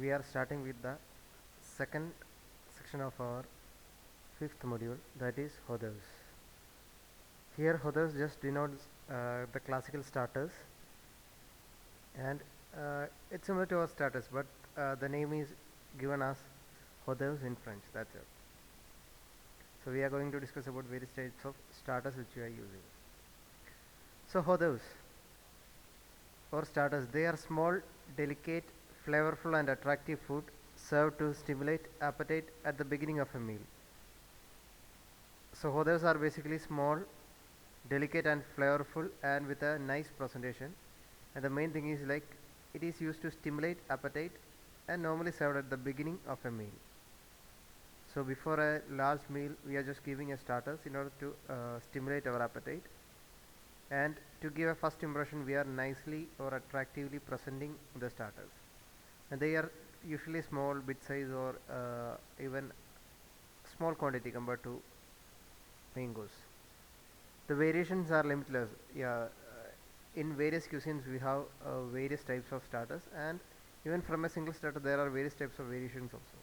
we are starting with the second section of our fifth module, that is Hoders. Here Hoders just denotes the classical starters, and it's similar to our starters, but the name is given as Hoders in French. That's it. So we are going to discuss about various types of starters which we are using. So Hoders or starters, they are small, delicate, flavorful and attractive food served to stimulate appetite at the beginning of a meal. So hoders are basically small, delicate and flavorful and with a nice presentation. And the main thing is like it is used to stimulate appetite and normally served at the beginning of a meal. So before a large meal, we are just giving a starters in order to stimulate our appetite. And to give a first impression, we are nicely or attractively presenting the starters. And they are usually small, bit size or even small quantity compared to main course. The variations are limitless. Yeah, in various cuisines we have various types of starters, and even from a single starter there are various types of variations also.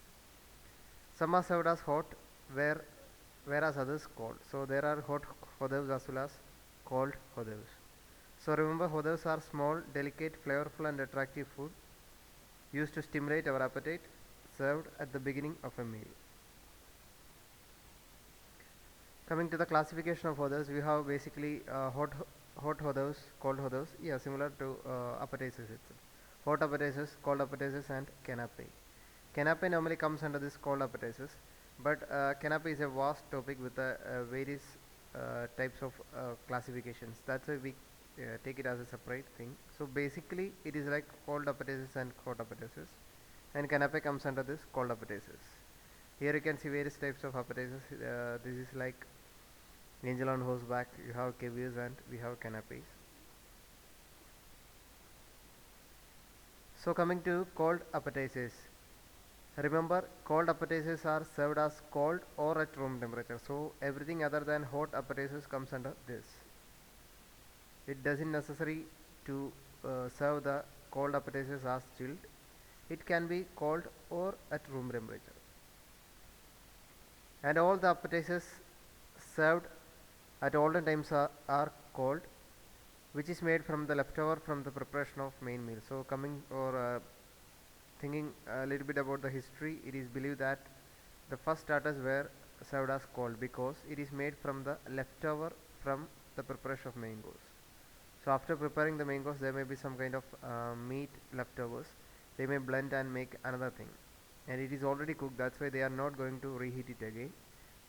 Some are served as hot, whereas others cold. So there are hot hodavs as well as cold hodavs. So remember, hodavs are small, delicate, flavorful, and attractive food used to stimulate our appetite, served at the beginning of a meal. Coming to the classification of hodavs, we have basically hot hodavs, cold hodavs. Yeah, similar to appetizers itself. Hot appetizers, cold appetizers, and canapé. Canapé normally comes under this cold appetizers, but canapé is a vast topic with various types of classifications. That's why we take it as a separate thing. So basically, it is like cold appetizers and hot appetizers, and canapé comes under this cold appetizers. Here you can see various types of appetizers. This is like angel on horseback, you have caviars, and we have canapes. So coming to cold appetizers, remember cold appetizers are served as cold or at room temperature. So everything other than hot appetizers comes under this. It doesn't necessary to serve the cold appetizers as chilled. It can be cold or at room temperature. And all the appetizers served at olden times are cold, which is made from the leftover from the preparation of main meal. So coming or thinking a little bit about the history, it is believed that the first starters were served as cold because it is made from the leftover from the preparation of main course. So after preparing the main course, there may be some kind of meat leftovers. They may blend and make another thing, and it is already cooked. That's why they are not going to reheat it again.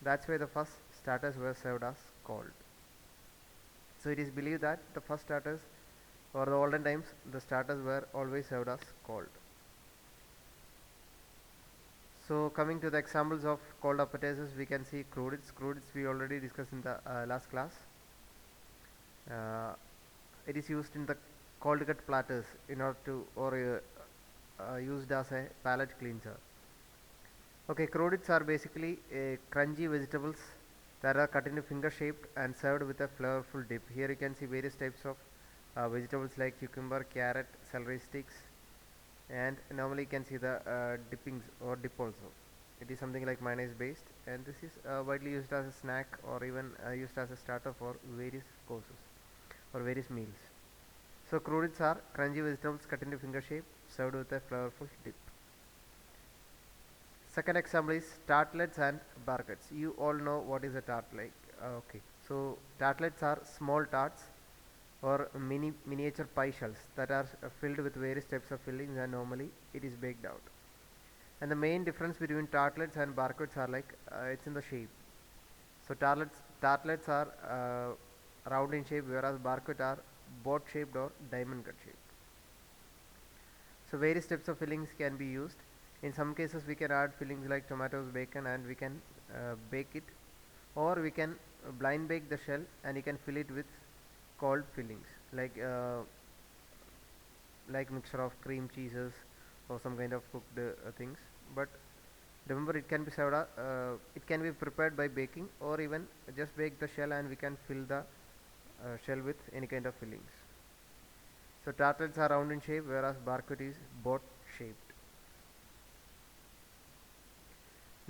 That's why the first starters were served as cold. So it is believed that the first starters or the olden times the starters were always served as cold. So coming to the examples of cold appetizers, we can see crudités. Crudités we already discussed in the last class. It is used in the cold cut platters in order to or used as a palate cleanser. Okay, crudités are basically crunchy vegetables that are cut into finger shaped and served with a flavorful dip. Here you can see various types of vegetables like cucumber, carrot, celery sticks, and normally you can see the dippings or dip also. It is something like mayonnaise based, and this is widely used as a snack or even used as a starter for various courses or various meals. So crudités are crunchy vegetables cut into finger shape served with a flavorful dip. Second example is tartlets and barquettes. You all know what is a tartlet. Okay, so tartlets are small tarts or miniature pie shells that are filled with various types of fillings, and normally it is baked out. And the main difference between tartlets and barquettes are like it's in the shape. So tartlets are round in shape, whereas barquettes are boat shaped or diamond cut shaped. So various types of fillings can be used. In some cases we can add fillings like tomatoes, bacon, and we can bake it, or we can blind bake the shell and you can fill it with cold fillings like mixture of cream cheeses or some kind of cooked things. But remember, it can be served it can be prepared by baking, or even just bake the shell and we can fill the shell with any kind of fillings. So tartlets are round in shape, whereas barquette is boat shaped.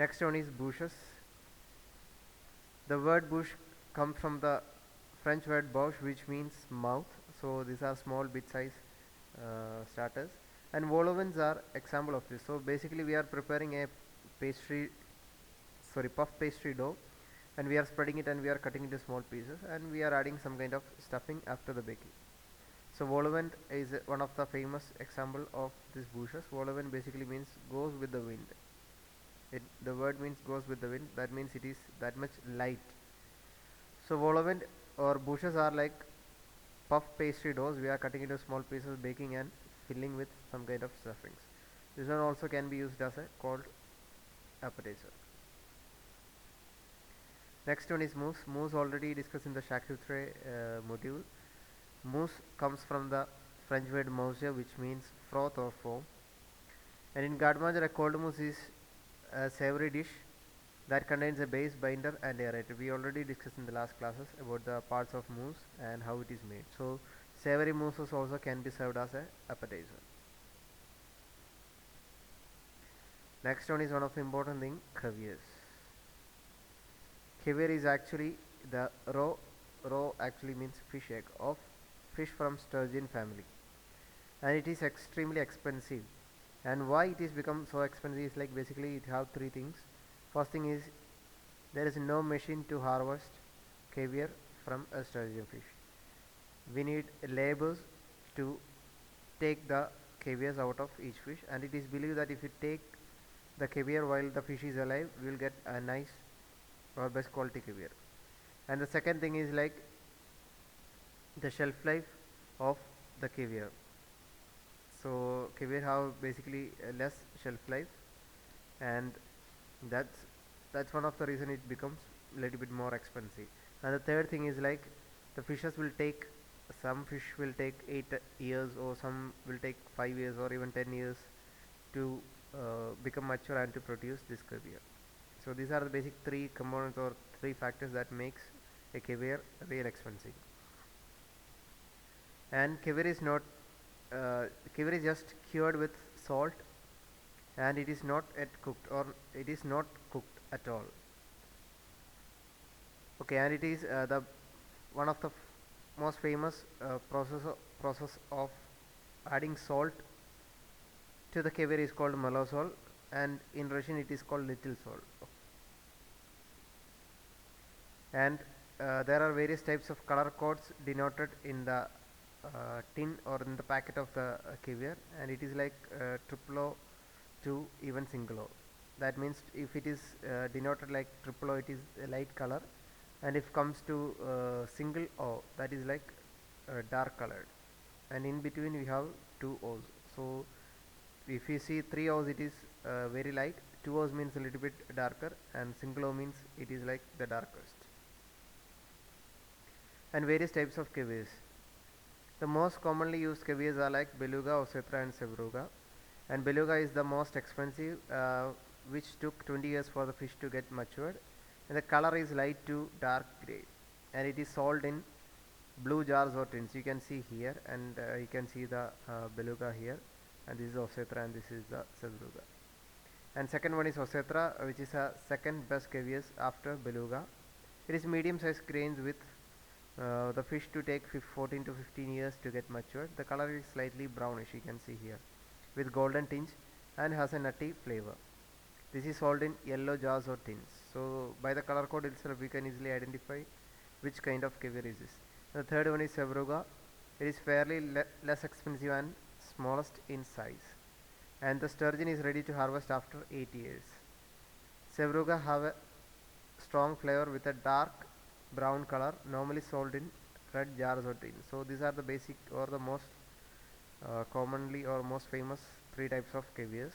Next one is bouches. The word bouche comes from the French word bouche, which means mouth. So these are small bit size starters, and vol au vents are example of this. So basically we are preparing a pastry, sorry, puff pastry dough, and we are spreading it and we are cutting into small pieces, and we are adding some kind of stuffing after the baking. So vol au vent is one of the famous example of this bouches. Vol au vent basically means goes with the wind. The word means goes with the wind. That means it is that much light. So vol au vent or bouches are like puff pastry doughs. We are cutting into small pieces, baking and filling with some kind of stuffings. This one also can be used as a cold appetizer. Next one is mousse. Mousse already discussed in the charcuterie module. Mousse comes from the French word mousse, which means froth or foam. And in garde-manger, a cold mousse is a savory dish that contains a base, binder and aerator. We already discussed in the last classes about the parts of mousse and how it is made. So savory mousses also can be served as a appetizer. Next one is one of the important thing, caviars. Caviar is actually the raw actually means fish egg of fish from sturgeon family, and it is extremely expensive. And why it is become so expensive is like basically it have three things. First thing is there is no machine to harvest caviar from a sturgeon fish. We need laborers to take the caviars out of each fish, and it is believed that if you take the caviar while the fish is alive, we will get a nice or best quality caviar. And the second thing is like the shelf life of the caviar. So caviar have basically less shelf life, and that's that's one of the reason it becomes a little bit more expensive. And the third thing is like the fishes will take, some fish will take 8 years, or some will take 5 years or even 10 years to become mature and to produce this caviar. So these are the basic three components or three factors that makes a caviar real expensive. And caviar is not caviar is just cured with salt, and it is not yet cooked, or it is not cooked at all. Okay, and it is the one of the most famous process of adding salt to the caviar is called malosol, and in Russian it is called little salt. And there are various types of color codes denoted in the tin or in the packet of the caviar, and it is like triple O to even single O. That means if it is denoted like triple O, it is a light color, and if comes to single O, that is like dark colored, and in between we have two O's. So if you see three O's, it is very light, two O's means a little bit darker, and single O means it is like the darkest. And various types of caviars. The most commonly used caviars are like beluga, ossetra and sevruga. And beluga is the most expensive, which took 20 years for the fish to get matured. And the color is light to dark grey, and it is sold in blue jars or tins. You can see here, and you can see the beluga here, and this is ossetra and this is the sevruga. And second one is ossetra, which is a second best caviar after beluga. It is medium sized grains with the fish to take 14 to 15 years to get matured. The color is slightly brownish, you can see here, with golden tinge, and has a nutty flavor. This is sold in yellow jars or tins. So by the color code itself we can easily identify which kind of caviar is this. The third one is sevruga. It is fairly less expensive and smallest in size, and the sturgeon is ready to harvest after 8 years. Sevruga have a strong flavor with a dark brown color, normally sold in red jars or tins. So these are the basic or the most commonly or most famous three types of caviars.